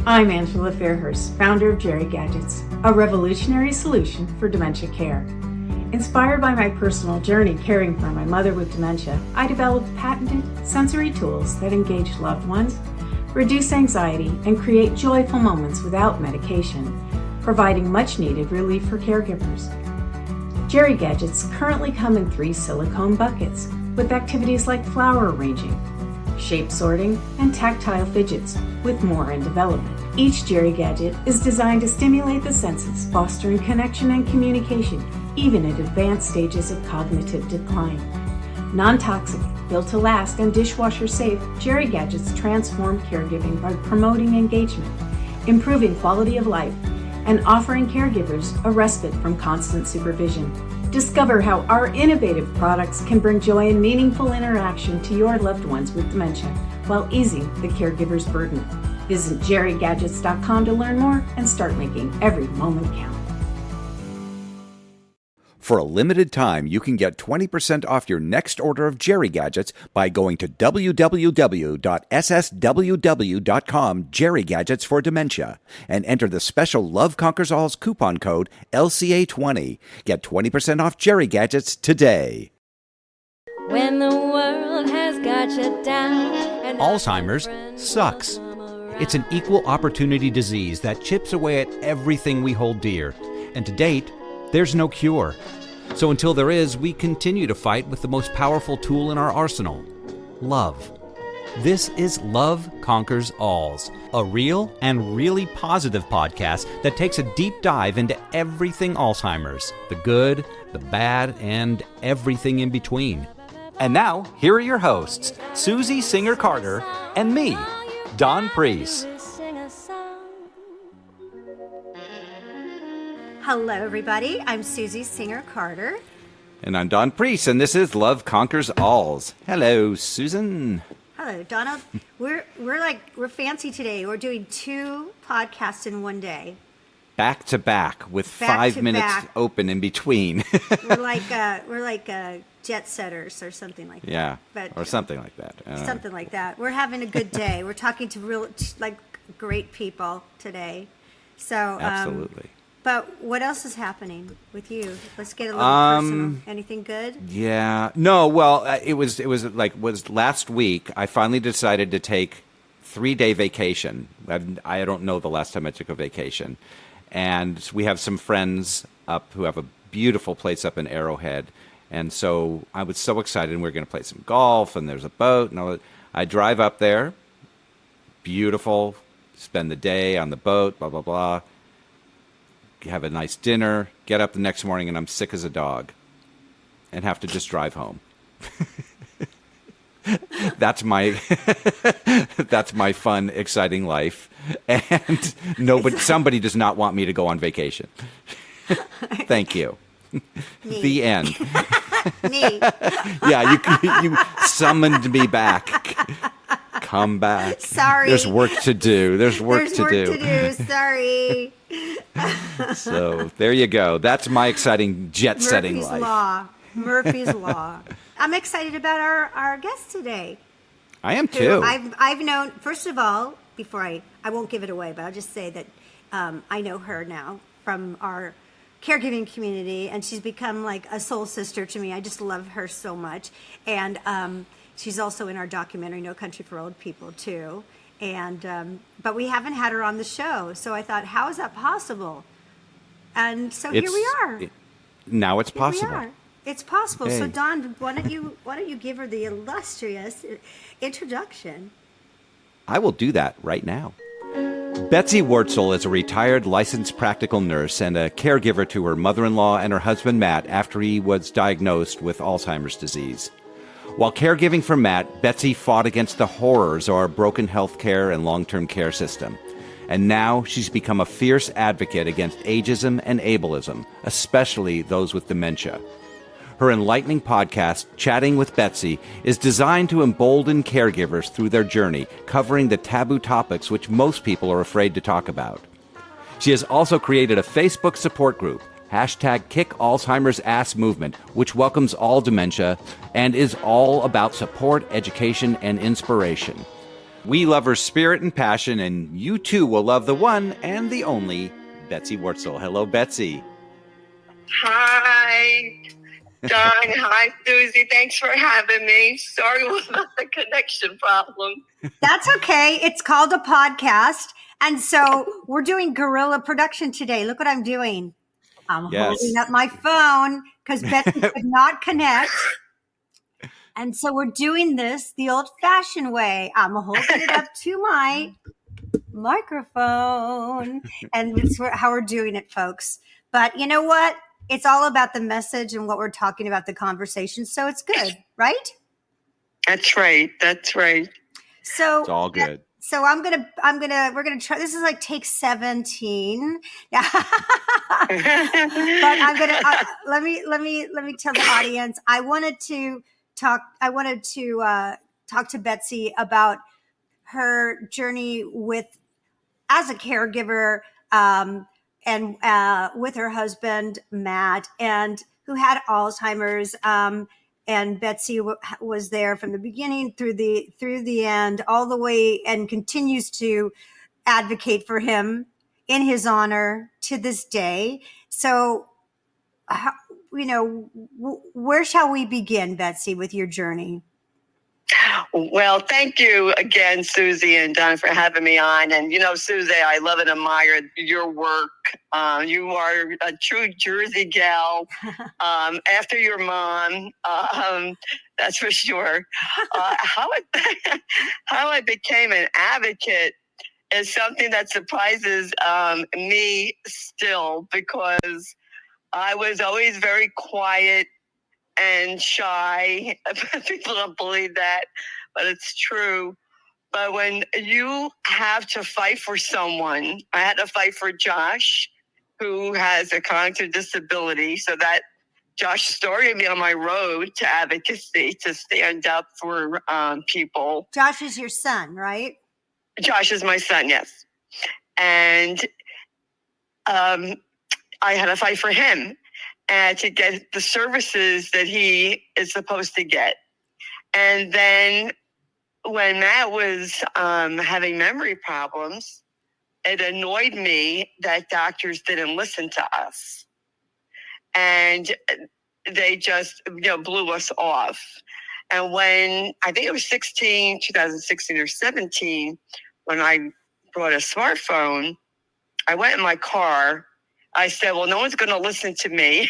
I'm Angela Fairhurst, founder of Jerry Gadgets, a revolutionary solution for dementia care. Inspired by my personal journey caring for my mother with dementia, I developed patented sensory tools that engage loved ones, reduce anxiety, and create joyful moments without medication, providing much-needed relief for caregivers. Jerry Gadgets currently come in 3 silicone buckets with activities like flower arranging, shape sorting, and tactile fidgets, with more in development. Each Jerry Gadget is designed to stimulate the senses, fostering connection and communication, even at advanced stages of cognitive decline. Non-toxic, built to last, and dishwasher safe, Jerry Gadgets transform caregiving by promoting engagement, improving quality of life, and offering caregivers a respite from constant supervision. Discover how our innovative products can bring joy and meaningful interaction to your loved ones with dementia while easing the caregiver's burden. Visit jerrygadgets.com to learn more and start making every moment count. For a limited time, you can get 20% off your next order of Jerry Gadgets by going to www.ssww.com Jerry Gadgets for Dementia and enter the special Love Conquers All's coupon code LCA20. Get 20% off Jerry Gadgets today. When the world has got you down and Alzheimer's sucks. It's an equal opportunity disease that chips away at everything we hold dear. And to date, there's no cure. So until there is, we continue to fight with the most powerful tool in our arsenal, love. This is Love Conquers Alls, a real and really positive podcast that takes a deep dive into everything Alzheimer's, the good, the bad, and everything in between. And now, here are your hosts, Susie Singer-Carter and me, Don Priest. Hello, everybody. I'm Susie Singer-Carter. And I'm Don Priest, and this is Love Conquers Alls. Hello, Susan. Hello, Donna. We're fancy today. We're doing 2 podcasts in one day. Back to back with 5 minutes open in between. we're like jet setters or something like that. Yeah, or something like that. Something like that. We're having a good day. We're talking to great people today. So absolutely. But what else is happening with you? Let's get a little personal. Anything good? Yeah. No, well, it was last week I finally decided to take 3-day vacation. I don't know the last time I took a vacation. And we have some friends up who have a beautiful place up in Arrowhead. And so I was so excited, and we were going to play some golf, and there's a boat. And I drive up there, beautiful, spend the day on the boat, blah, blah, blah. Have a nice dinner, get up the next morning, and I'm sick as a dog and have to just drive home. That's my fun, exciting life. And somebody does not want me to go on vacation. Thank you. Me. The end. Me. Yeah, you summoned me back. Come back. Sorry. There's work to do. There's work to do. Sorry. So there you go. That's my exciting jet-setting life. Murphy's Law. I'm excited about our guest today. I am too. I've known, first of all, before I won't give it away, but I'll just say that I know her now from our caregiving community, and she's become like a soul sister to me. I just love her so much. And she's also in our documentary, No Country for Old People, too. And but we haven't had her on the show, so I thought, how is that possible? And so here we are. Now it's possible. Here we are. It's possible. Hey. So Don, why don't you give her the illustrious introduction? I will do that right now. Betsy WURZEL is a retired licensed practical nurse and a caregiver to her mother-in-law and her husband Matt after he was diagnosed with Alzheimer's disease. While caregiving for Matt, Betsy fought against the horrors of our broken healthcare and long-term care system. And now she's become a fierce advocate against ageism and ableism, especially those with dementia. Her enlightening podcast, Chatting with Betsy, is designed to embolden caregivers through their journey, covering the taboo topics which most people are afraid to talk about. She has also created a Facebook support group, #KickAlzheimer's Movement, which welcomes all dementia and is all about support, education, and inspiration. We love her spirit and passion, and you too will love the one and the only Betsy Wurzel. Hello, Betsy. Hi, Don. Hi, Susie. Thanks for having me. Sorry about the connection problem. That's okay. It's called a podcast. And so we're doing guerrilla production today. Look what I'm doing. I'm holding up my phone because Betsy could not connect. And so we're doing this the old-fashioned way. I'm holding it up to my microphone. And it's how we're doing it, folks. But you know what? It's all about the message and what we're talking about, the conversation. So it's good, right? That's right. That's right. So It's all good. So we're gonna try. This is like take 17. Yeah. But I'm gonna let me tell the audience. I wanted to talk to Betsy about her journey as a caregiver, and with her husband Matt, and who had Alzheimer's. And Betsy was there from the beginning through the end, all the way, and continues to advocate for him in his honor to this day. So, where shall we begin, Betsy, with your journey? Well, thank you again, Susie and Don, for having me on. And, Susie, I love and admire your work. You are a true Jersey gal, after your mom. That's for sure. How I became an advocate is something that surprises me still, because I was always very quiet and shy. People don't believe that, but it's true. But when you have to fight for someone, I had to fight for Josh, who has a cognitive disability. So that Josh started me on my road to advocacy, to stand up for people. Josh is your son, right? Josh is my son, yes. And I had to fight for him and to get the services that he is supposed to get. And then when Matt was having memory problems, it annoyed me that doctors didn't listen to us. And they just blew us off. And when, I think it was 2016 or 17, when I brought a smartphone, I went in my car. I said, well, no one's going to listen to me.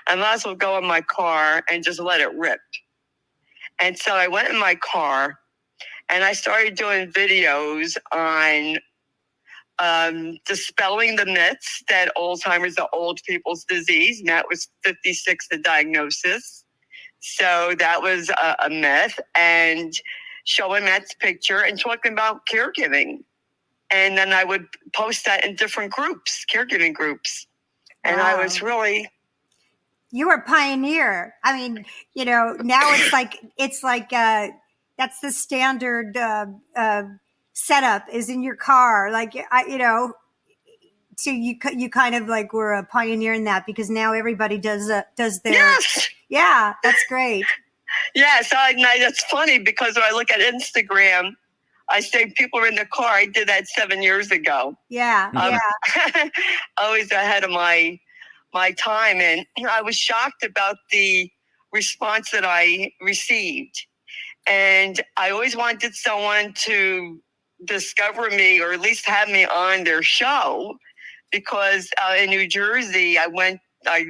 I might as well go in my car and just let it rip. And so I went in my car and I started doing videos on dispelling the myths that Alzheimer's is an old people's disease. Matt was 56, the diagnosis. So that was a myth. And showing Matt's picture and talking about caregiving. And then I would post that in different groups, caregiving groups. And Wow. I was really... You were a pioneer. I mean, now it's like that's the standard setup is in your car. So you kind of like were a pioneer in that, because now everybody does their... Yes! Yeah, that's great. Yeah, so that's funny, because when I look at Instagram, I say people are in the car. I did that 7 years ago. Yeah, yeah. Always ahead of my time. And I was shocked about the response that I received. And I always wanted someone to discover me, or at least have me on their show, because in New Jersey, I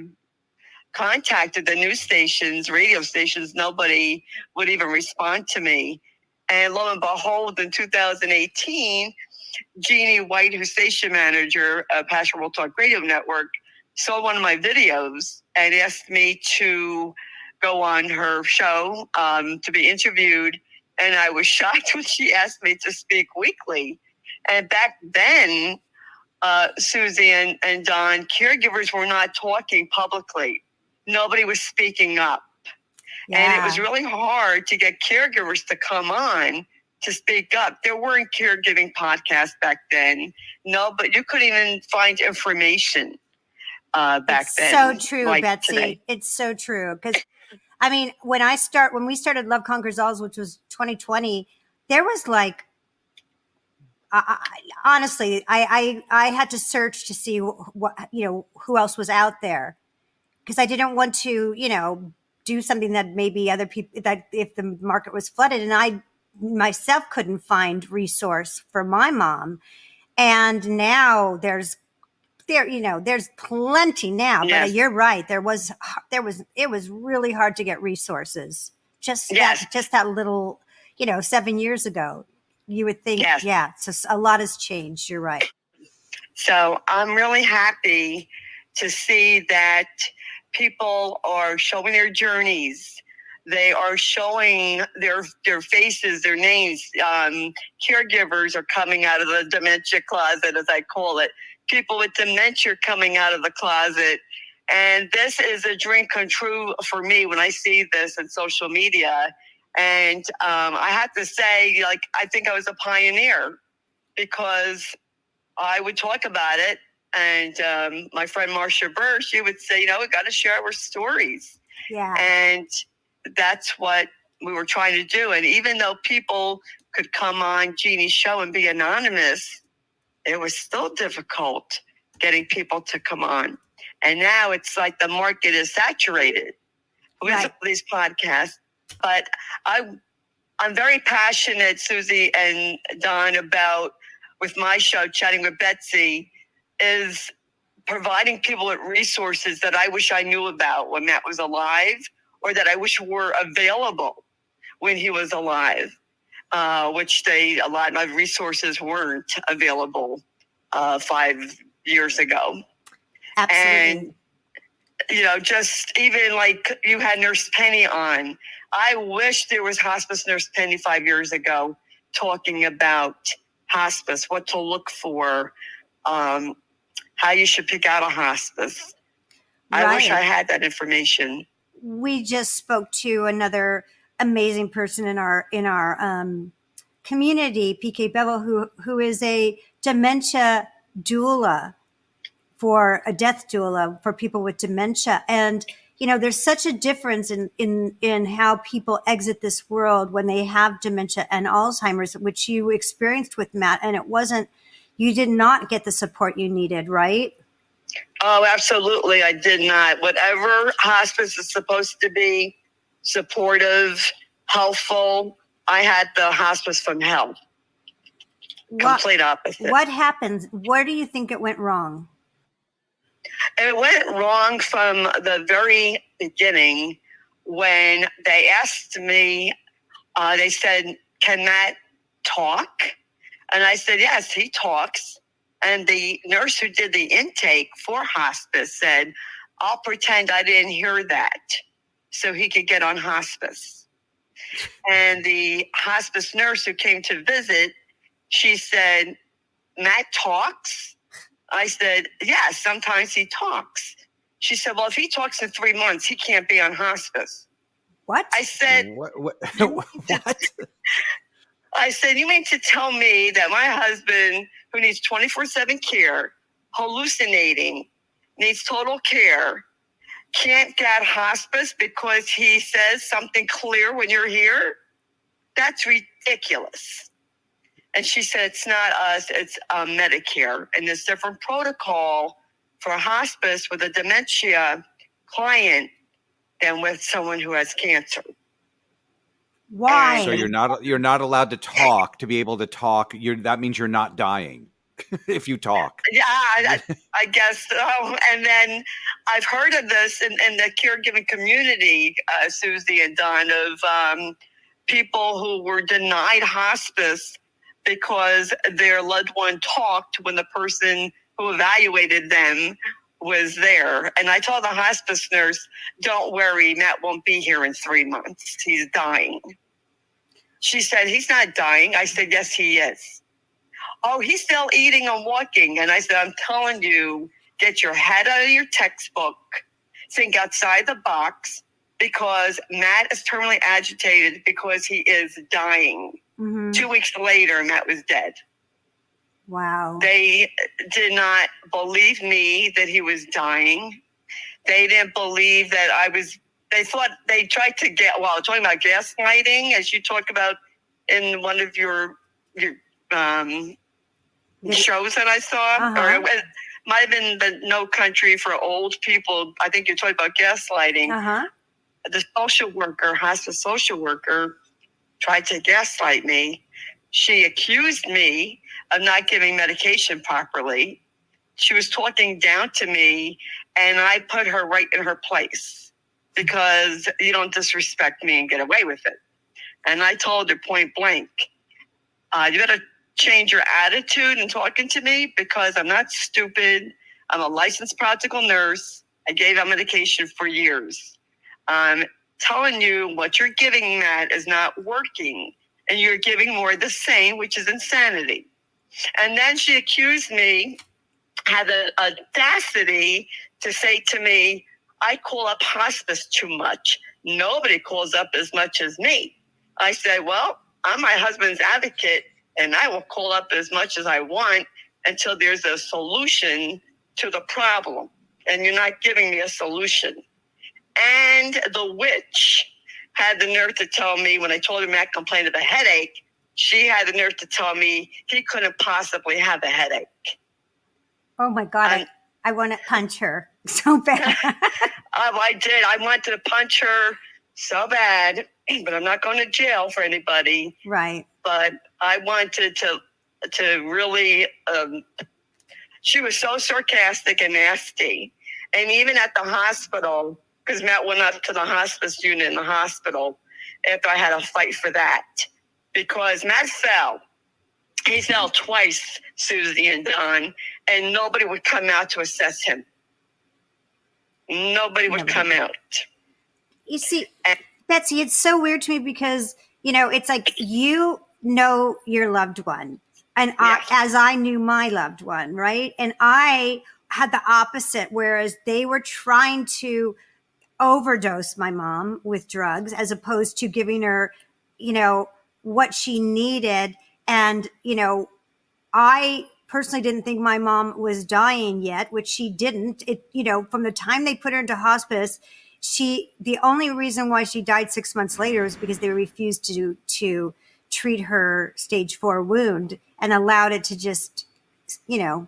contacted the news stations, radio stations. Nobody would even respond to me. And lo and behold, in 2018, Jeannie White, who's station manager of Passion World Talk Radio Network, saw one of my videos and asked me to go on her show to be interviewed. And I was shocked when she asked me to speak weekly. And back then, Susie and Don, caregivers were not talking publicly. Nobody was speaking up. Yeah. And it was really hard to get caregivers to come on to speak up. There weren't caregiving podcasts back then. No, but you couldn't even find information back then. So true, like Betsy. Today. It's so true. Because, I mean, when we started Love Conquers All, which was 2020, there was like honestly, I had to search to see what, who else was out there, because I didn't want to, do something that maybe other people, that if the market was flooded, and I myself couldn't find resource for my mom. And now there's plenty now, Yes. but you're right. It was really hard to get resources. Yes. Just that little, 7 years ago, you would think, Yes. yeah, so a lot has changed. You're right. So I'm really happy to see that people are showing their journeys. They are showing their faces, their names. Caregivers are coming out of the dementia closet, as I call it. People with dementia coming out of the closet. And this is a dream come true for me when I see this on social media. And I have to say, I think I was a pioneer, because I would talk about it. And my friend Marcia Burr, she would say, we got to share our stories. Yeah. And that's what we were trying to do. And even though people could come on Jeannie's show and be anonymous, it was still difficult getting people to come on. And now it's like the market is saturated with these podcasts. But I'm very passionate, Susie and Don, about, with my show, Chatting with Betsy, is providing people with resources that I wish I knew about when Matt was alive, or that I wish were available when he was alive, which a lot of resources weren't available 5 years ago. Absolutely. And, just even like you had Nurse Penny on, I wish there was Hospice Nurse Penny 5 years ago talking about hospice, what to look for, how you should pick out a hospice. Right. I wish I had that information. We just spoke to another amazing person in our community, PK Bevel, who is a dementia doula, for a death doula for people with dementia. And there's such a difference in how people exit this world when they have dementia and Alzheimer's, which you experienced with Matt. And you did not get the support you needed, right? Oh, absolutely. I did not. Whatever hospice is supposed to be, supportive, helpful, I had the hospice from hell. Complete opposite. What happened? Where do you think it went wrong? It went wrong from the very beginning when they asked me, they said, can Matt talk? And I said, yes, he talks. And the nurse who did the intake for hospice said, I'll pretend I didn't hear that so he could get on hospice. And the hospice nurse who came to visit, she said, Matt talks? I said, yes, sometimes he talks. She said, well, if he talks in 3 months, he can't be on hospice. What? I said, What? I said, you mean to tell me that my husband, who needs 24/7 care, hallucinating, needs total care, can't get hospice because he says something clear when you're here? That's ridiculous. And she said, it's not us, it's Medicare. And there's different protocol for hospice with a dementia client than with someone who has cancer. Why? So you're not allowed to talk. To be able to talk, that means you're not dying if you talk. Yeah, I guess so. And then I've heard of this in the caregiving community, Susie and Don, of people who were denied hospice because their loved one talked when the person who evaluated them was there. And I told the hospice nurse, don't worry, Matt won't be here in 3 months. He's dying. She said, he's not dying. I said, yes, he is. Oh, he's still eating and walking. And I said, I'm telling you, get your head out of your textbook, think outside the box, because Matt is terminally agitated because he is dying. Mm-hmm. 2 weeks later, Matt was dead. Wow. They did not believe me that he was dying. They didn't believe that they thought they tried to talking about gaslighting, as you talk about in one of your shows that I saw, or it might have been the No Country for Old People. I think you're talking about gaslighting. The social worker, hospice social worker, tried to gaslight me. She accused me of not giving medication properly. She was talking down to me, and I put her right in her place because you don't disrespect me and get away with it. And I told her point blank, you better change your attitude in talking to me because I'm not stupid. I'm a licensed practical nurse. I gave out medication for years. I'm telling you what you're giving, Matt, is not working. And you're giving more of the same, which is insanity. And then she accused me, had the audacity to say to me, I call up hospice too much. Nobody calls up as much as me. I said, well, I'm my husband's advocate, and I will call up as much as I want until there's a solution to the problem. And you're not giving me a solution. And the witch had the nerve to tell me, when I told her Matt complained of a headache, she had the nerve to tell me he couldn't possibly have a headache. Oh my God, I want to punch her so bad. I did. I wanted to punch her so bad, but I'm not going to jail for anybody. Right. But I wanted to really, she was so sarcastic and nasty. And even at the hospital, because Matt went up to the hospice unit in the hospital after I had a fight for that. Because Matt fell. He fell twice, Susie and Don, and nobody would come out to assess him. Nobody would come out. You see, Betsy, it's so weird to me because, it's like you know your loved one. And Yes. as I knew my loved one, right? And I had the opposite, whereas they were trying to overdose my mom with drugs as opposed to giving her, what she needed. And, I personally didn't think my mom was dying yet, which she didn't. From the time they put her into hospice, the only reason why she died 6 months later was because they refused to treat her stage 4 wound and allowed it to just, allowed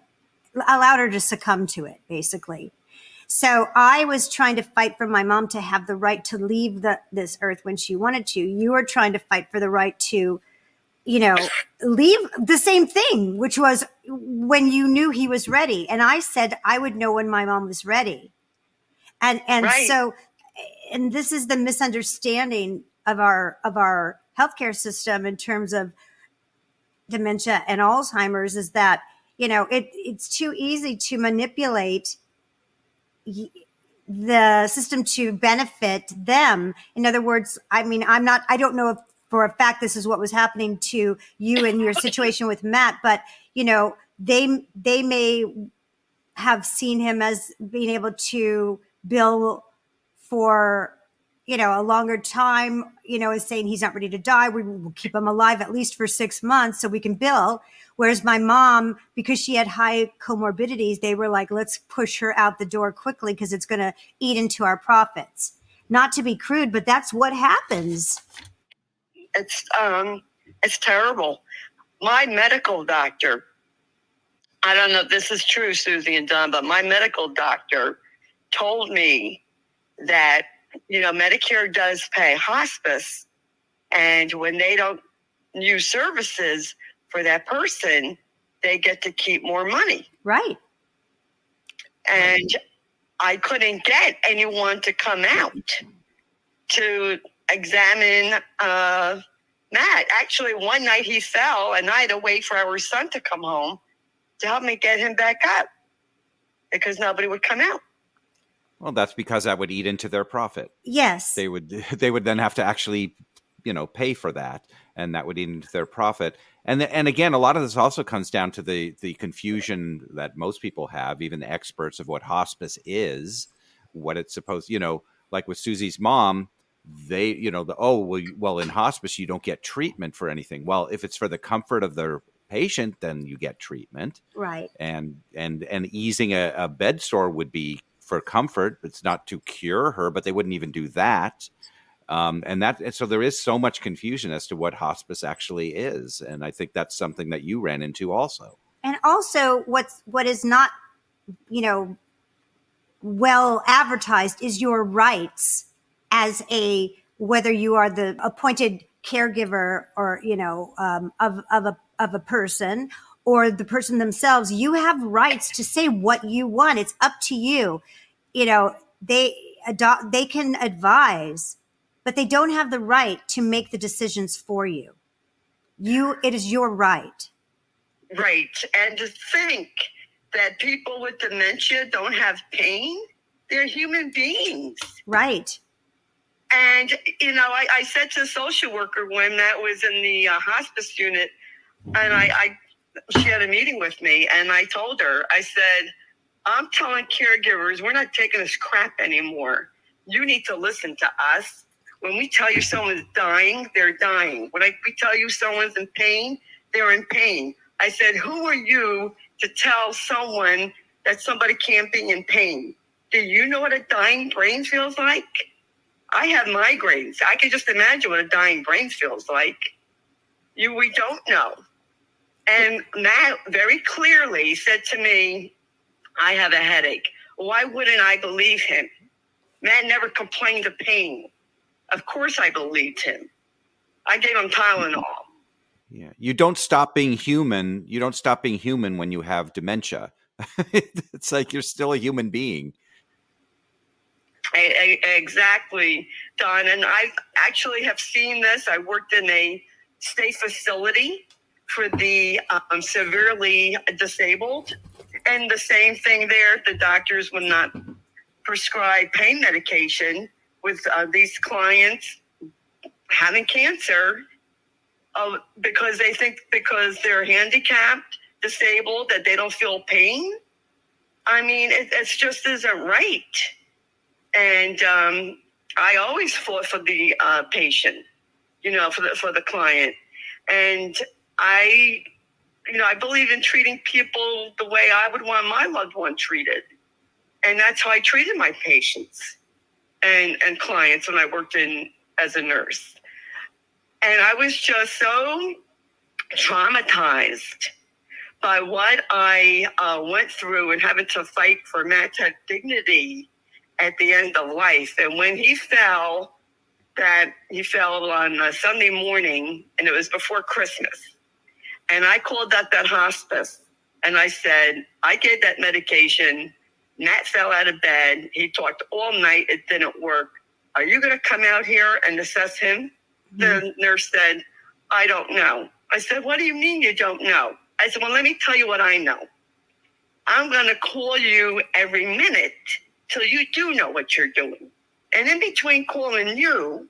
her to succumb to it, basically. So I was trying to fight for my mom to have the right to leave this earth when she wanted to. You were trying to fight for the right to, leave the same thing, which was when you knew he was ready. And I said I would know when my mom was ready. And Right. So, and this is the misunderstanding of our healthcare system in terms of dementia and Alzheimer's is that, it's too easy to manipulate the system to benefit them. In other words, I don't know if for a fact this is what was happening to you in your situation with Matt, but they may have seen him as being able to bill for a longer time, is saying he's not ready to die. We will keep him alive at least for 6 months so we can bill. Whereas my mom, because she had high comorbidities, they were like, let's push her out the door quickly because it's going to eat into our profits. Not to be crude, but that's what happens. It's terrible. My medical doctor, I don't know if this is true, Susie and Don, but my medical doctor told me that, Medicare does pay hospice, and when they don't use services for that person, they get to keep more money. Right. And I couldn't get anyone to come out to examine Matt. Actually, one night he fell, and I had to wait for our son to come home to help me get him back up because nobody would come out. Well, that's because that would eat into their profit. Yes. They would then have to actually, pay for that, and that would eat into their profit. And again, a lot of this also comes down to the confusion that most people have, even the experts, of what hospice is, what it's supposed, like with Susie's mom, they, well, in hospice, you don't get treatment for anything. Well, if it's for the comfort of their patient, then you get treatment. Right. And easing a bed sore would be for comfort. It's not to cure her, but they wouldn't even do that. And so there is so much confusion as to what hospice actually is. And I think that's something that you ran into also. And also what is not, well advertised is your rights as whether you are the appointed caregiver or, of a person or the person themselves. You have rights to say what you want. It's up to you. They can advise, but they don't have the right to make the decisions for you. It is your right. Right. And to think that people with dementia don't have pain, they're human beings. Right. And, I said to the social worker when Matt was in the hospice unit, and she had a meeting with me, and I told her, I said, I'm telling caregivers, we're not taking this crap anymore. You need to listen to us. When we tell you someone's dying, they're dying. When we tell you someone's in pain, they're in pain. I said, who are you to tell someone that somebody can't be in pain? Do you know what a dying brain feels like? I have migraines. I can just imagine what a dying brain feels like. We don't know. And Matt very clearly said to me, I have a headache. Why wouldn't I believe him? Matt never complained of pain. Of course I believed him. I gave him Tylenol. Yeah. You don't stop being human. You don't stop being human when you have dementia. It's like you're still a human being. Exactly, Don. And I actually have seen this. I worked in a state facility for the severely disabled. And the same thing there, the doctors would not prescribe pain medication with these clients having cancer because they think because they're handicapped, disabled, that they don't feel pain. I mean, it's just isn't right. And I always fought for the patient, for the client. And I believe in treating people the way I would want my loved one treated. And that's how I treated my patients and clients when I worked as a nurse. And I was just so traumatized by what I went through and having to fight for Matt's dignity at the end of life. And when he fell on a Sunday morning, and it was before Christmas. And I called up that hospice and I said, I gave that medication. Matt fell out of bed. He talked all night. It didn't work. Are you going to come out here and assess him? Mm-hmm. The nurse said, I don't know. I said, what do you mean you don't know? I said, well, let me tell you what I know. I'm going to call you every minute till you do know what you're doing. And in between calling you,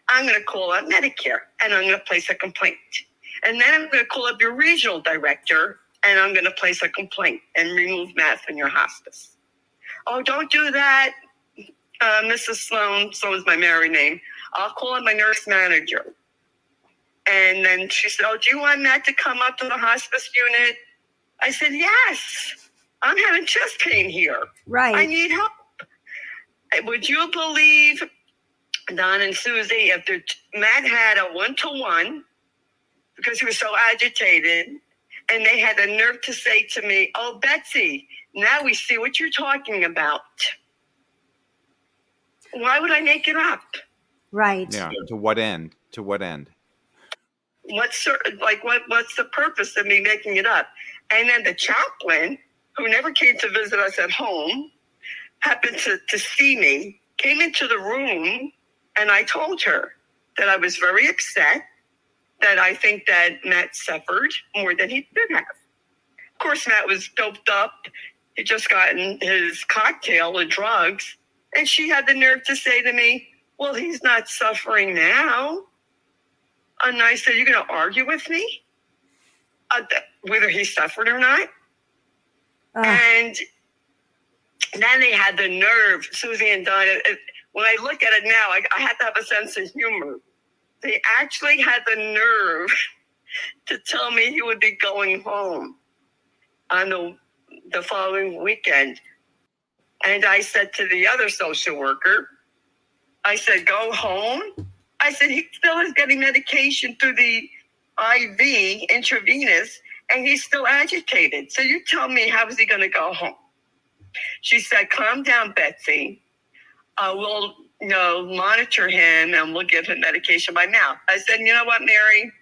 I'm going to call up Medicare and I'm going to place a complaint. And then I'm going to call up your regional director and I'm going to place a complaint and remove Matt from your hospice. Oh, don't do that, Mrs. Sloan. Sloan's my married name. I'll call up my nurse manager. And then she said, oh, do you want Matt to come up to the hospice unit? I said, yes. I'm having chest pain here. Right. I need help. Would you believe, Don and Susie, if Matt had a 1-to-1 because he was so agitated, and they had the nerve to say to me, oh, Betsy, now we see what you're talking about. Why would I make it up? Right. Yeah. To what end? To what end? What's the purpose of me making it up? And then the chaplain, who never came to visit us at home, happened to see me, came into the room, and I told her that I was very upset, that I think that Matt suffered more than he did have. Of course, Matt was doped up. He just gotten his cocktail of drugs. And she had the nerve to say to me, well, he's not suffering now. And I said, you're going to argue with me? Whether he suffered or not? And then they had the nerve, Susie and Don. When I look at it now, I have to have a sense of humor. They actually had the nerve to tell me he would be going home on the following weekend. And I said to the other social worker, I said, go home. I said, he still is getting medication through the IV, intravenous, and he's still agitated. So you tell me, how is he going to go home? She said, calm down, Betsy. We'll monitor him and we'll give him medication by mouth. I said, you know what, Mary,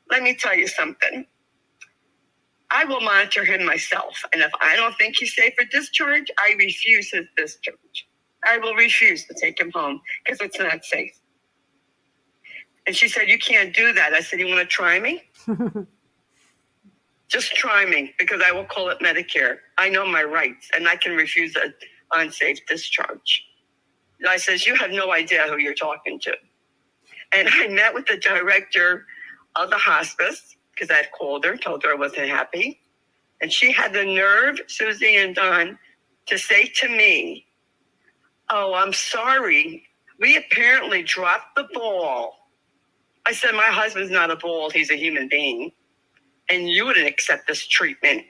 let me tell you something. I will monitor him myself. And if I don't think he's safe for discharge, I refuse his discharge. I will refuse to take him home because it's not safe. And she said, you can't do that. I said, you want to try me? Just try me, because I will call it Medicare. I know my rights, and I can refuse an unsafe discharge. And I says, you have no idea who you're talking to. And I met with the director of the hospice, because I had called her, told her I wasn't happy. And she had the nerve, Susie and Don, to say to me, oh, I'm sorry. We apparently dropped the ball. I said, my husband's not a ball. He's a human being. And you wouldn't accept this treatment.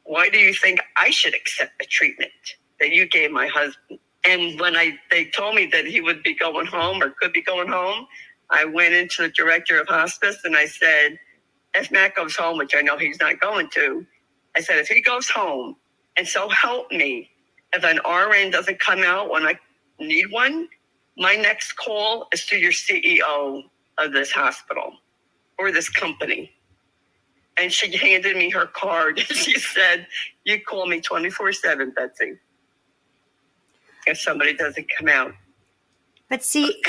Why do you think I should accept the treatment that you gave my husband? And when they told me that he would be going home or could be going home, I went into the director of hospice and I said, if Matt goes home, which I know he's not going to, I said, if he goes home, and so help me, if an RN doesn't come out when I need one, my next call is to your CEO of this hospital or this company. And she handed me her card. She said, you call me 24/7, Betsy, if somebody doesn't come out. But see,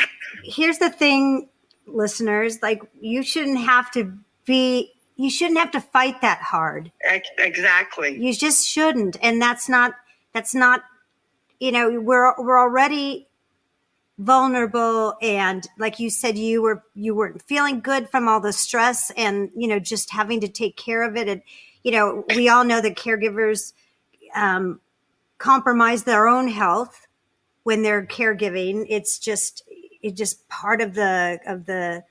here's the thing, listeners, like you shouldn't have to fight that hard. Exactly. You just shouldn't. And that's not, we're already vulnerable. And like you said, you weren't feeling good from all the stress and, just having to take care of it. And, we all know that caregivers, compromise their own health when they're caregiving. It's just part of the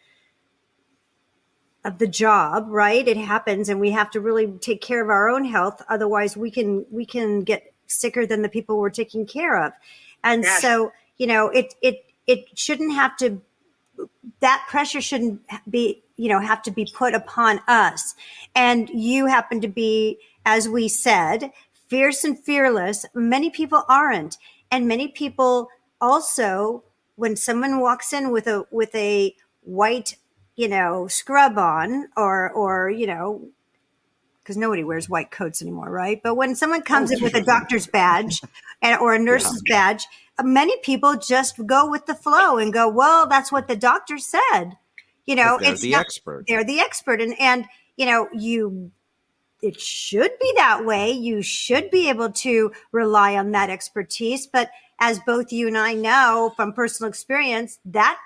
job, right? It happens, and we have to really take care of our own health. Otherwise we can get sicker than the people we're taking care of. And yes. So, it shouldn't have to, that pressure shouldn't be, have to be put upon us. And you happen to be, as we said, fierce and fearless. Many people aren't. And many people also, when someone walks in with a white, scrub on or because nobody wears white coats anymore, right? But when someone comes in with a doctor's badge or a nurse's badge, many people just go with the flow and go, well, that's what the doctor said. They're the expert. They're the expert. And it should be that way. You should be able to rely on that expertise. But as both you and I know from personal experience, that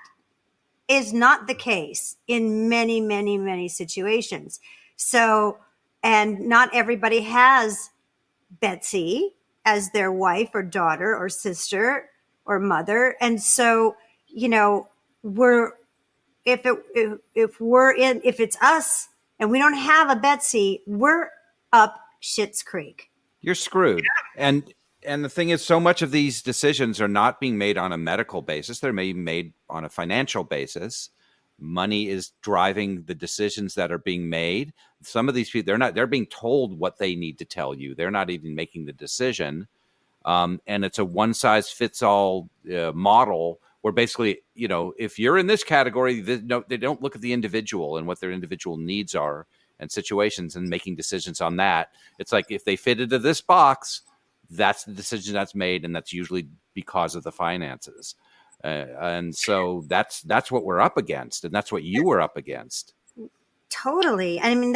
is not the case in many, many, many situations. So, and not everybody has Betsy as their wife or daughter or sister or mother. And so, if it's us and we don't have a Betsy, we're up Schitt's Creek. You're screwed. And the thing is, so much of these decisions are not being made on a medical basis. They're being made on a financial basis. Money is driving the decisions that are being made. Some of these people, they're being told what they need to tell you. They're not even making the decision. And it's a one size fits all model where basically, if you're in this category, they don't look at the individual and what their individual needs are and situations and making decisions on that. It's like, if they fit into this box, that's the decision that's made. And that's usually because of the finances. And so that's what we're up against. And that's what you were up against. Totally. I mean,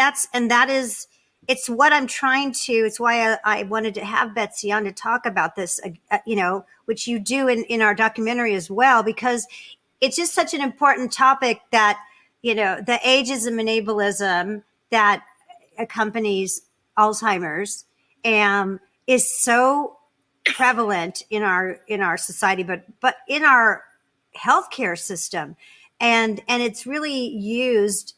it's what I'm trying to, it's why I wanted to have Betsy on to talk about this, which you do in our documentary as well, because it's just such an important topic that, the ageism and ableism that accompanies Alzheimer's is so prevalent in our society, but in our healthcare system. And it's really used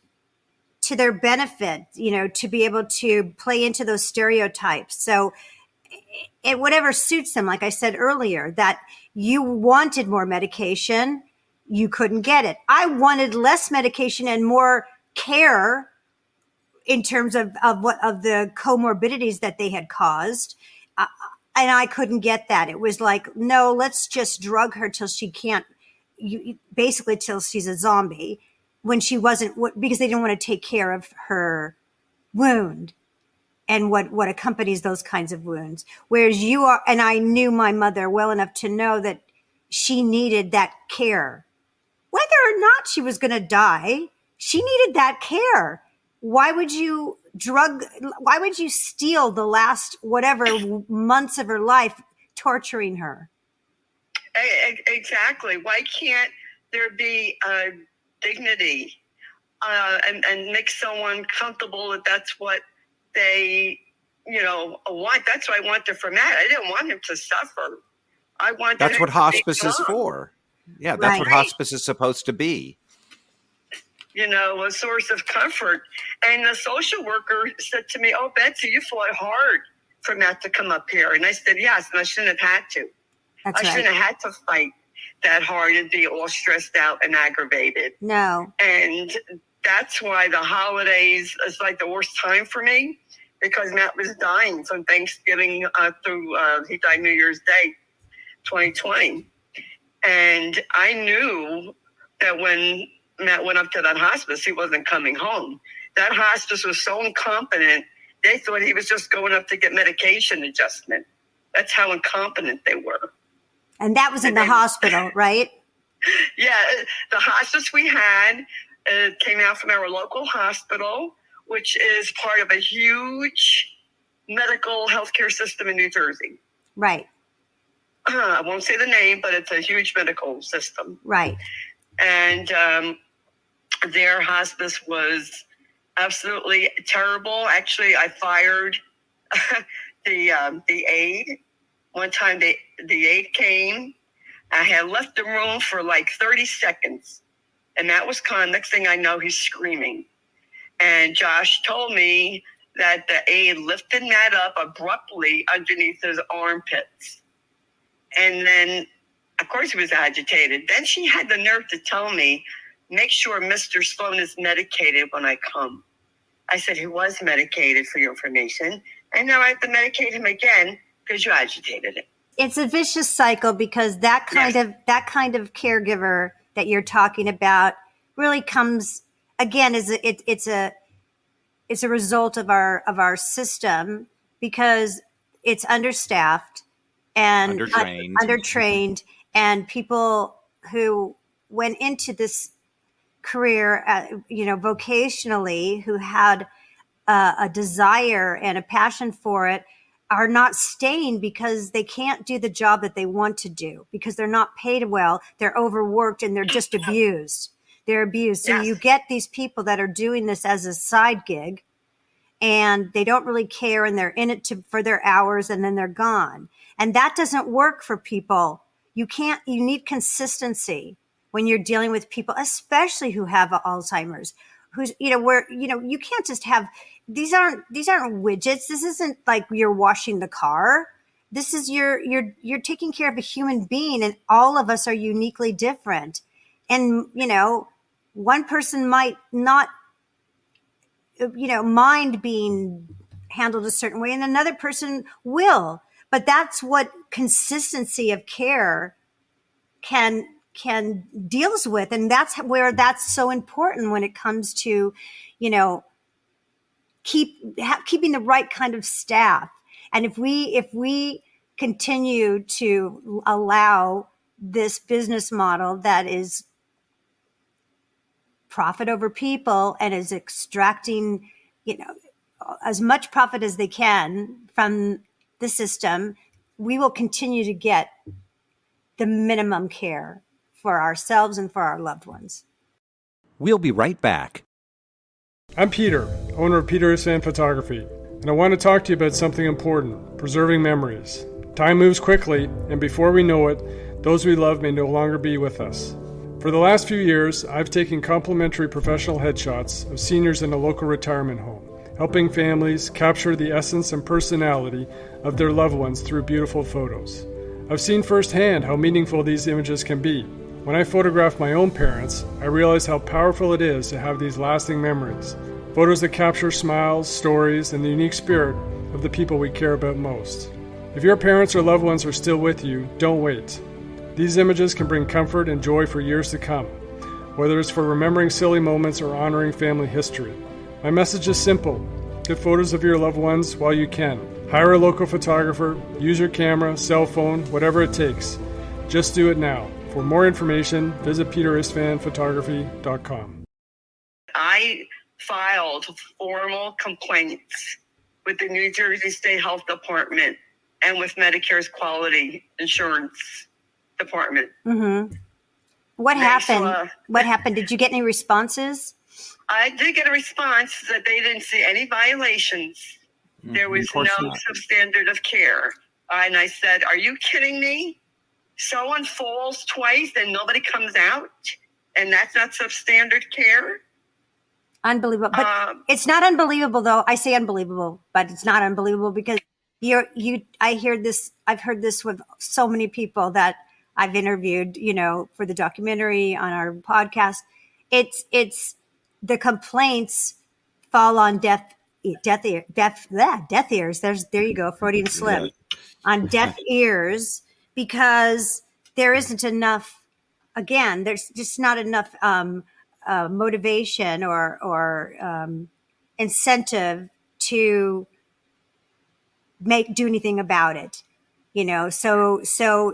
to their benefit, to be able to play into those stereotypes. So whatever suits them, like I said earlier, that you wanted more medication, you couldn't get it. I wanted less medication and more care in terms of the comorbidities that they had caused. And I couldn't get that. It was like, no, let's just drug her till she can't, basically till she's a zombie, when she wasn't, because they didn't want to take care of her wound and what accompanies those kinds of wounds. Whereas you are, and I knew my mother well enough to know that she needed that care. Whether or not she was going to die, she needed that care. Why would you steal the last whatever months of her life torturing her? Exactly. Why can't there be dignity and make someone comfortable that that's what they, want? That's what I wanted for Matt. I didn't want him to suffer. I wanted. That's what hospice is calm. for. Yeah, that's what hospice is supposed to be. A source of comfort. And the social worker said to me, "Oh, Betsy, you fought hard for Matt to come up here." And I said, "Yes, and I shouldn't have had to. I shouldn't have had to fight that hard and be all stressed out and aggravated." No. And that's why the holidays is like the worst time for me, because Matt was dying from Thanksgiving through, he died New Year's Day, 2020. And I knew that when Matt went up to that hospice, he wasn't coming home. That hospice was so incompetent, they thought he was just going up to get medication adjustment. That's how incompetent they were. And that was in the hospital, right? Yeah, the hospice we had came out from our local hospital, which is part of a huge medical healthcare system in New Jersey. Right. I won't say the name, but it's a huge medical system. Right. And their hospice was absolutely terrible. Actually, I fired the aide. One time the aide came. I had left the room for like 30 seconds. And that was next thing I know, he's screaming. And Josh told me that the aide lifted Matt up abruptly underneath his armpits. And then, of course, he was agitated. Then she had the nerve to tell me, "Make sure Mr. Sloan is medicated when I come." I said, "He was medicated, for your information. And now I have to medicate him again because you agitated him." It's a vicious cycle, because that kind of caregiver that you're talking about really comes again it's a result of our system, because it's understaffed and undertrained, and people who went into this career, vocationally, who had a desire and a passion for it, are not staying because they can't do the job that they want to do, because they're not paid well, they're overworked, and they're just abused. They're abused. So you get these people that are doing this as a side gig, and they don't really care, and they're in it for their hours, and then they're gone. And that doesn't work for people. You need consistency when you're dealing with people, especially who have Alzheimer's, who's, you can't just have, these aren't widgets. This isn't like you're washing the car. This is you're taking care of a human being, and all of us are uniquely different. And, one person might not, mind being handled a certain way, and another person will. But that's what consistency of care can deals with. And that's where that's so important when it comes to, keeping the right kind of staff. And if we continue to allow this business model that is profit over people and is extracting, as much profit as they can from the system, we will continue to get the minimum care for ourselves and for our loved ones. We'll be right back. I'm Peter, owner of Peter San Photography, and I want to talk to you about something important: preserving memories. Time moves quickly, and before we know it, those we love may no longer be with us. For the last few years, I've taken complimentary professional headshots of seniors in a local retirement home, helping families capture the essence and personality of their loved ones through beautiful photos. I've seen firsthand how meaningful these images can be. When I photographed my own parents, I realized how powerful it is to have these lasting memories. Photos that capture smiles, stories, and the unique spirit of the people we care about most. If your parents or loved ones are still with you, don't wait. These images can bring comfort and joy for years to come, whether it's for remembering silly moments or honoring family history. My message is simple. Get photos of your loved ones while you can. Hire a local photographer, use your camera, cell phone, whatever it takes. Just do it now. For more information, visit peterisfanphotography.com. I filed formal complaints with the New Jersey State Health Department and with Medicare's Quality Insurance Department. Mm-hmm. What happened? Did you get any responses? I did get a response that they didn't see any violations. There was no substandard of care. And I said, are you kidding me? Someone falls twice and nobody comes out? And that's not substandard care? Unbelievable. But it's not unbelievable, though. I say unbelievable, but it's not unbelievable because I've heard this with so many people that I've interviewed, for the documentary on our podcast. It's the complaints fall on deaf ears. There you go, Freudian slip. On deaf ears, because there isn't enough. Again, there's just not enough motivation or incentive to do anything about it. So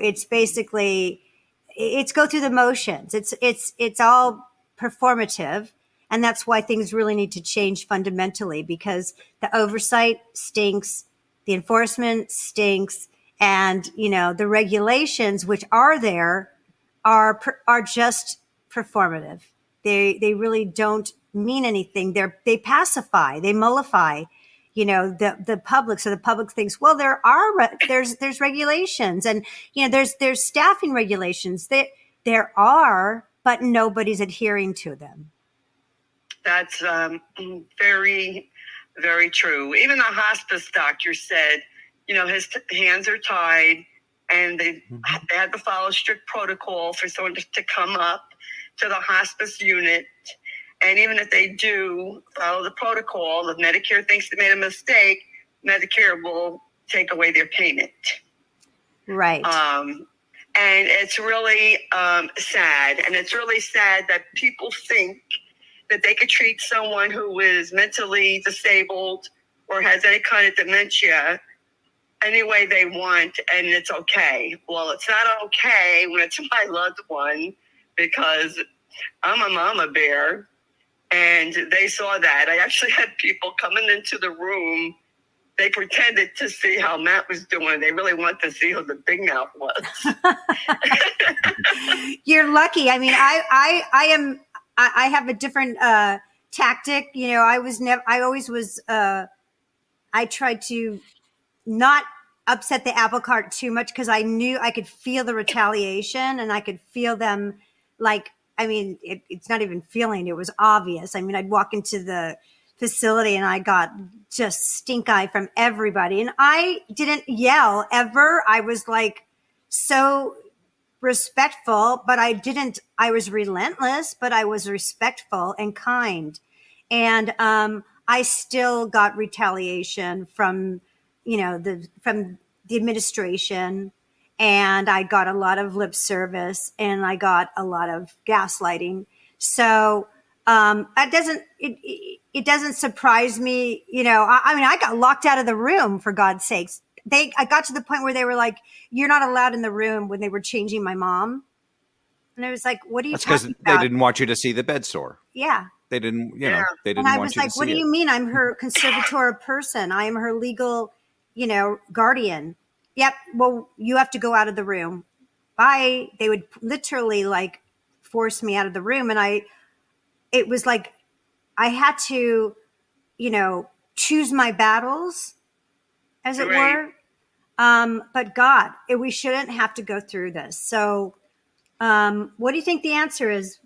it's basically it's go through the motions. It's all performative. And that's why things really need to change fundamentally, because the oversight stinks, the enforcement stinks, and the regulations which are there are just performative. They really don't mean anything. They pacify, they mollify, the public. So the public thinks, well, there's regulations, and there's staffing regulations. There are, but nobody's adhering to them. That's very, very true. Even the hospice doctor said, his hands are tied, and they had to follow strict protocol for someone to come up to the hospice unit. And even if they do follow the protocol, if Medicare thinks they made a mistake, Medicare will take away their payment. Right. And it's really sad. And it's really sad that people think that they could treat someone who is mentally disabled or has any kind of dementia any way they want, and it's okay. Well, it's not okay when it's my loved one, because I'm a mama bear, and they saw that. I actually had people coming into the room. They pretended to see how Matt was doing. They really wanted to see who the big mouth was. You're lucky. I mean, I have a different tactic. I tried to not upset the apple cart too much, because I knew I could feel the retaliation, and I could feel them it's not even feeling, it was obvious. I'd walk into the facility and I got just stink eye from everybody, and I didn't yell ever. I was so respectful, but I was relentless, but I was respectful and kind. And I still got retaliation from from the administration, and I got a lot of lip service, and I got a lot of gaslighting. So it doesn't surprise me. I got locked out of the room, for God's sakes. I got to the point where they were like, you're not allowed in the room, when they were changing my mom. And I was like, what are you talking about? That's because they didn't want you to see the bed sore. Yeah. They didn't, they didn't and I want was you like, to see what do it. you mean? I'm her conservator person. I am her legal, guardian. Yep. Well, you have to go out of the room. Bye. They would literally force me out of the room. And it was like, I had to, choose my battles, as it were. But God, we shouldn't have to go through this. So what do you think the answer is?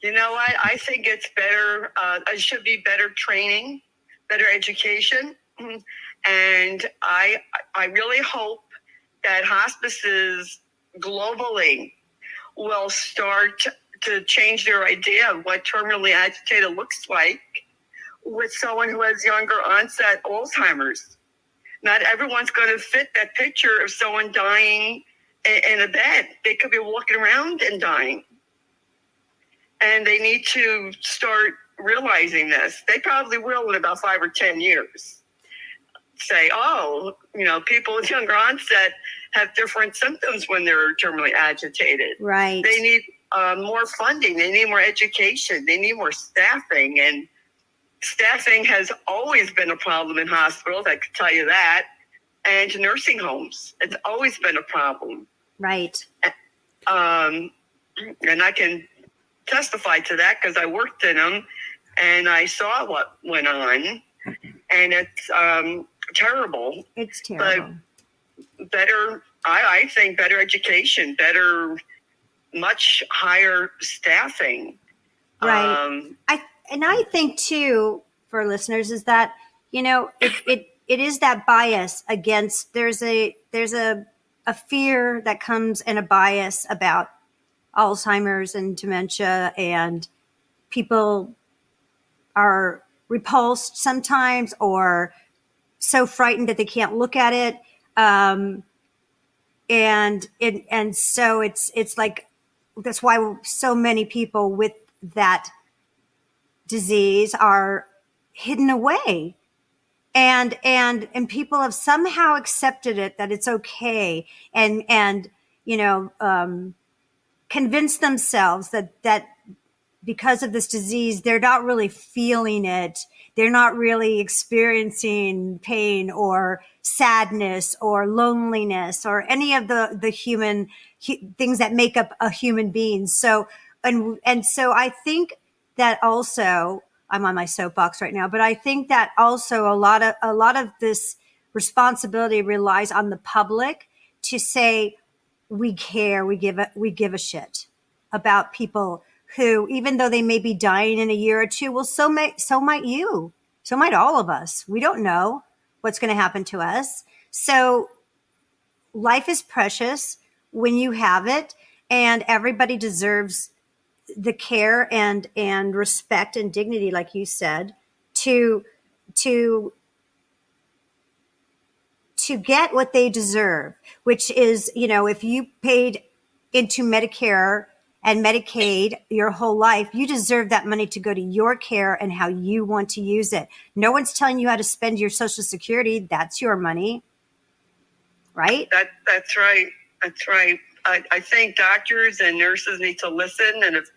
You know what? I think it's better. It should be better training, better education. And I really hope that hospices globally will start to change their idea of what terminally agitated looks like, with someone who has younger onset Alzheimer's. Not everyone's going to fit that picture of someone dying in a bed. They could be walking around and dying. And they need to start realizing this. They probably will in about 5 or 10 years. Say, oh, people with younger onset have different symptoms when they're terminally agitated. Right. They need more funding. They need more education. They need more staffing. And staffing has always been a problem in hospitals, I can tell you that, and nursing homes. It's always been a problem. Right. And I can testify to that because I worked in them and I saw what went on, and it's terrible. It's terrible. But better, I think better education, much higher staffing. Right. I think too, for listeners, is that, it is that bias against, there's a fear that comes and a bias about Alzheimer's and dementia, and people are repulsed sometimes or so frightened that they can't look at it. And so it's like, that's why so many people with that disease are hidden away. And people have somehow accepted it, that it's okay. And convinced themselves that because of this disease, they're not really feeling it. They're not really experiencing pain or sadness or loneliness or any of the human things that make up a human being. So, and so I think that also, I'm on my soapbox right now, but I think that also a lot of this responsibility relies on the public to say, we care, we give a shit about people who, even though they may be dying in a year or two, well, so might you. So might all of us. We don't know what's going to happen to us. So life is precious when you have it, and everybody deserves the care and respect and dignity, like you said, to get what they deserve, which is, if you paid into Medicare and Medicaid your whole life, you deserve that money to go to your care and how you want to use it. No one's telling you how to spend your Social Security. That's your money, right? That's right. That's right. I think doctors and nurses need to listen. And if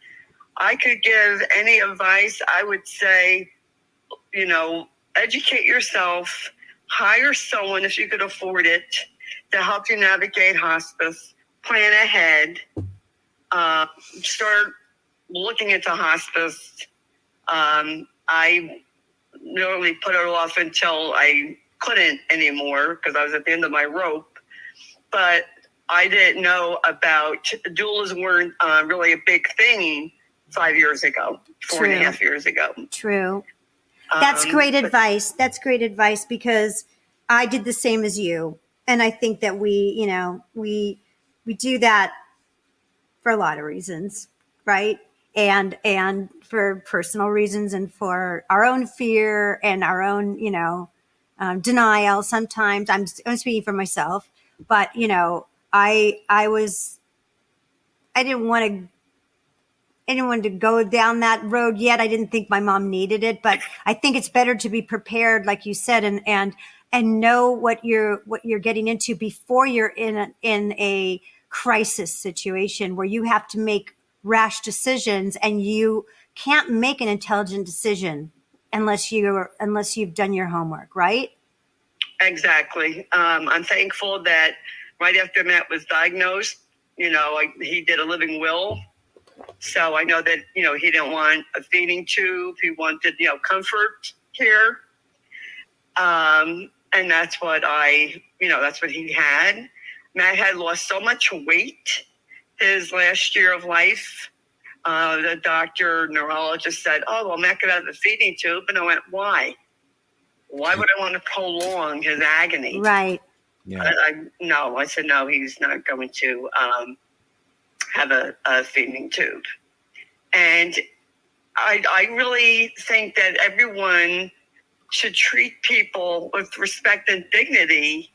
I could give any advice, I would say, educate yourself, hire someone if you could afford it to help you navigate hospice, plan ahead, start looking into hospice. I literally put it off until I couldn't anymore because I was at the end of my rope. But I didn't know about doulas weren't really a big thing 5 years ago, 4.5 years ago. True. That's great advice. That's great advice, because I did the same as you. And I think that we do that for a lot of reasons, right? And for personal reasons, and for our own fear and our own, denial. Sometimes I'm speaking for myself, but I didn't want to go down that road yet. I didn't think my mom needed it, but I think it's better to be prepared, like you said, and know what you're getting into before you're in a crisis situation where you have to make rash decisions, and you can't make an intelligent decision unless you've done your homework, right? Exactly. I'm thankful that right after Matt was diagnosed, he did a living will. So I know that, he didn't want a feeding tube. He wanted, comfort care. And that's what that's what he had. Matt had lost so much weight his last year of life. The neurologist said, oh, well, Matt could have the feeding tube. And I went, why? Why would I want to prolong his agony? Right. Yeah. I said, no, he's not going to have a feeding tube. And I really think that everyone should treat people with respect and dignity,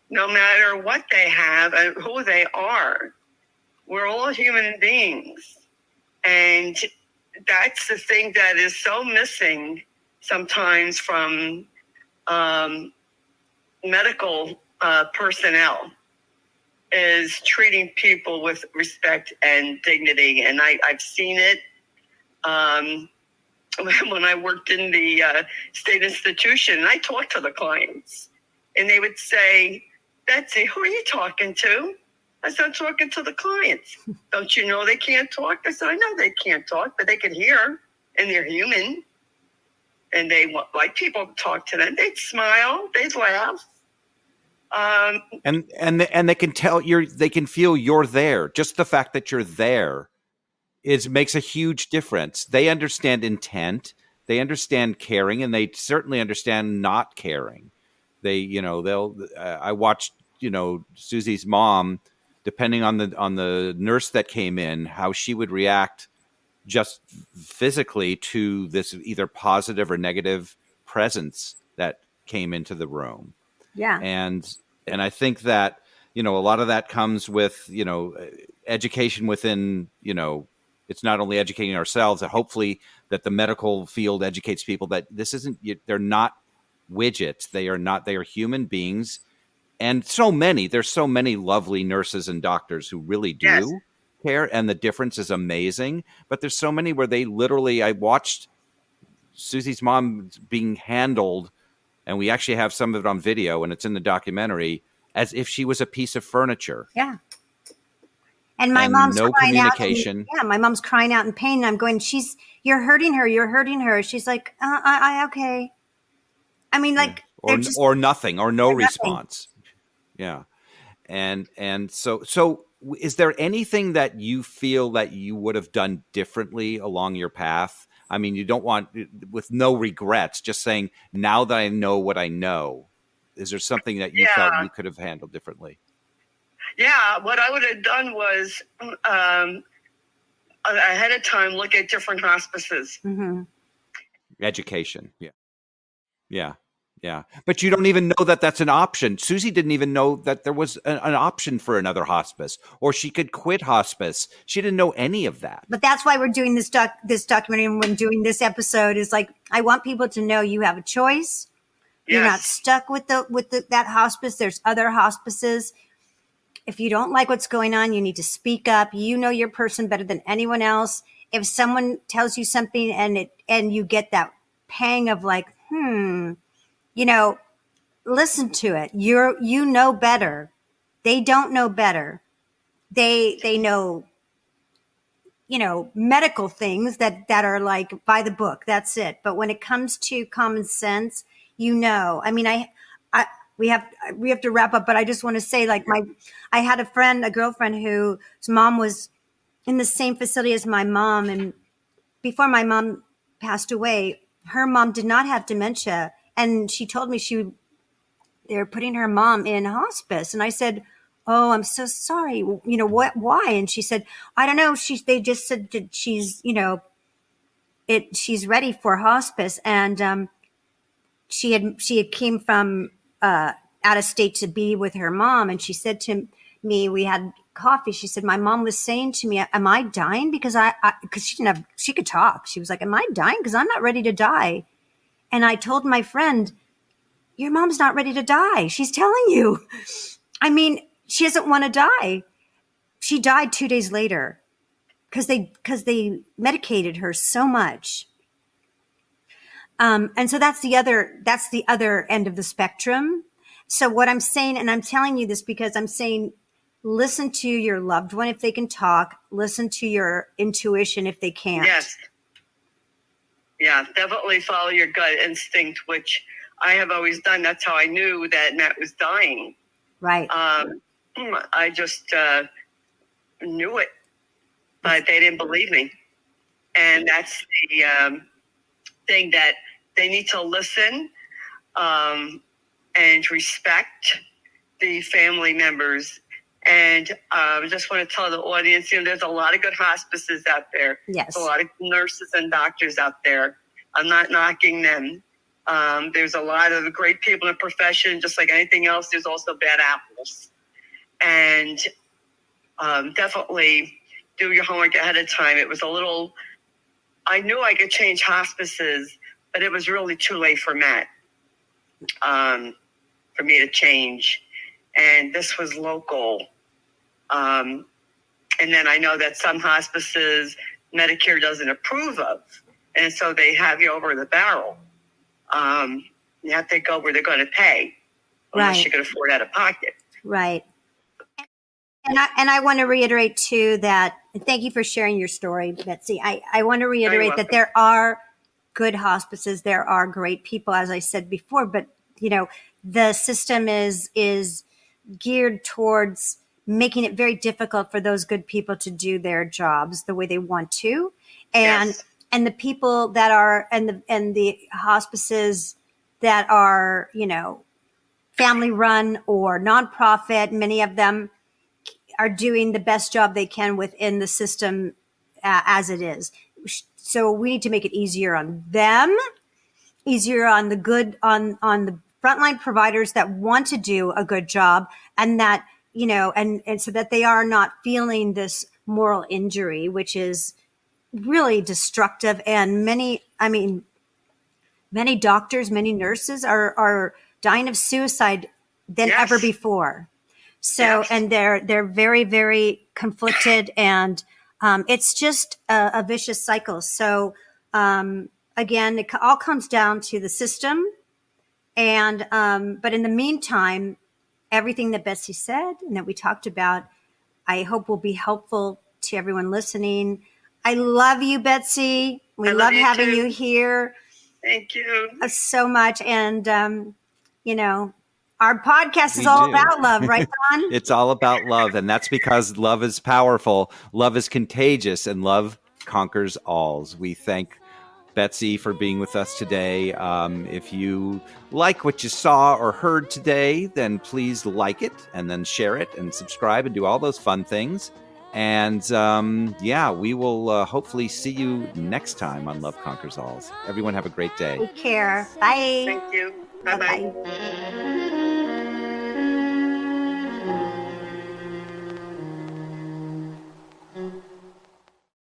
no matter what they have and who they are. We're all human beings. And that's the thing that is so missing sometimes from medical personnel, is treating people with respect and dignity. And I've seen it when I worked in the state institution, and I talked to the clients, and they would say, Betsy, who are you talking to? I said, I'm talking to the clients. Don't you know they can't talk? I said, I know they can't talk, but they can hear, and they're human, and they like people to talk to them. They'd smile, they'd laugh. And they can tell they can feel you're there. Just the fact that you're there makes a huge difference. They understand intent, they understand caring, and they certainly understand not caring. I watched, Susie's mom, depending on the nurse that came in, how she would react just physically to this either positive or negative presence that came into the room. Yeah. And I think that, a lot of that comes with, education within, it's not only educating ourselves, and hopefully that the medical field educates people that they're not widgets. They are human beings. And there's so many lovely nurses and doctors who really do care. And the difference is amazing. But there's so many where I watched Susie's mom being handled, and we actually have some of it on video, and it's in the documentary, as if she was a piece of furniture. Yeah. And my mom's no crying communication. out. My mom's crying out in pain. And I'm going, you're hurting her. You're hurting her. She's like, okay. I mean, like, or nothing, or no response. Nothing. Yeah. And so is there anything that you feel that you would have done differently along your path? I mean, you don't want, with no regrets, just saying, now that I know what I know, is there something that you felt you could have handled differently? Yeah, what I would have done was ahead of time look at different hospices. Mm-hmm. Education. Yeah. But you don't even know that that's an option. Susie didn't even know that there was an option for another hospice, or she could quit hospice. She didn't know any of that. But that's why we're doing this documentary, and when doing this episode is like, I want people to know you have a choice. You're not stuck with that hospice. There's other hospices. If you don't like what's going on, you need to speak up. You know your person better than anyone else. If someone tells you something and you get that pang of like, listen to it. You know better. They don't know better. They know, medical things that are like by the book. That's it. But when it comes to common sense, I mean, we have to wrap up, but I just want to say, like, I had a girlfriend whose mom was in the same facility as my mom. And before my mom passed away, her mom did not have dementia. And she told me they're putting her mom in hospice. And I said, oh, I'm so sorry. Why? And she said, I don't know. They just said that she's ready for hospice. And, she had came from, out of state to be with her mom. And she said to me, we had coffee. She said, my mom was saying to me, am I dying? Because she could talk. She was like, am I dying? Because I'm not ready to die. And I told my friend, your mom's not ready to die. She's telling you. I mean, she doesn't want to die. She died 2 days later because they medicated her so much. And so that's the other end of the spectrum. So what I'm saying, and I'm telling you this because I'm saying, listen to your loved one if they can talk, listen to your intuition if they can't. Yes. Yeah, definitely follow your gut instinct, which I have always done. That's how I knew that Matt was dying. Right. I just knew it, but they didn't believe me. And that's the thing, that they need to listen and respect the family members And I just want to tell the audience, there's a lot of good hospices out there. Yes. There's a lot of nurses and doctors out there. I'm not knocking them. There's a lot of great people in the profession, just like anything else. There's also bad apples. And definitely do your homework ahead of time. It was I knew I could change hospices, but it was really too late for Matt, for me to change. And this was local. And then I know that some hospices Medicare doesn't approve of. And so they have you over the barrel. You have to go where they're going to pay, unless you can afford out of pocket. Right. And I want to reiterate too that, and thank you for sharing your story, Betsy. I want to reiterate that there are good hospices. There are great people, as I said before, but the system is geared towards making it very difficult for those good people to do their jobs the way they want to. And the people that are, and the hospices that are, family run or nonprofit, many of them are doing the best job they can within the system as it is. So we need to make it easier on them, easier on the good, on the frontline providers that want to do a good job, and that, and so that they are not feeling this moral injury, which is really destructive. And many doctors, many nurses are dying of suicide than ever before. So, and they're very, very conflicted, and it's just a vicious cycle. So, again, it all comes down to the system. And, but in the meantime, everything that Betsy said and that we talked about, I hope will be helpful to everyone listening. I love you, Betsy. We love having you here. Thank you so much. And, our podcast is all about love, right, Don? It's all about love. And that's because love is powerful, love is contagious, and love conquers all. We thank Betsy for being with us today. If you like what you saw or heard today, then please like it and then share it and subscribe and do all those fun things. And we will hopefully see you next time on Love Conquers All. Everyone have a great day. Take care. Bye. Thank you. Bye-bye.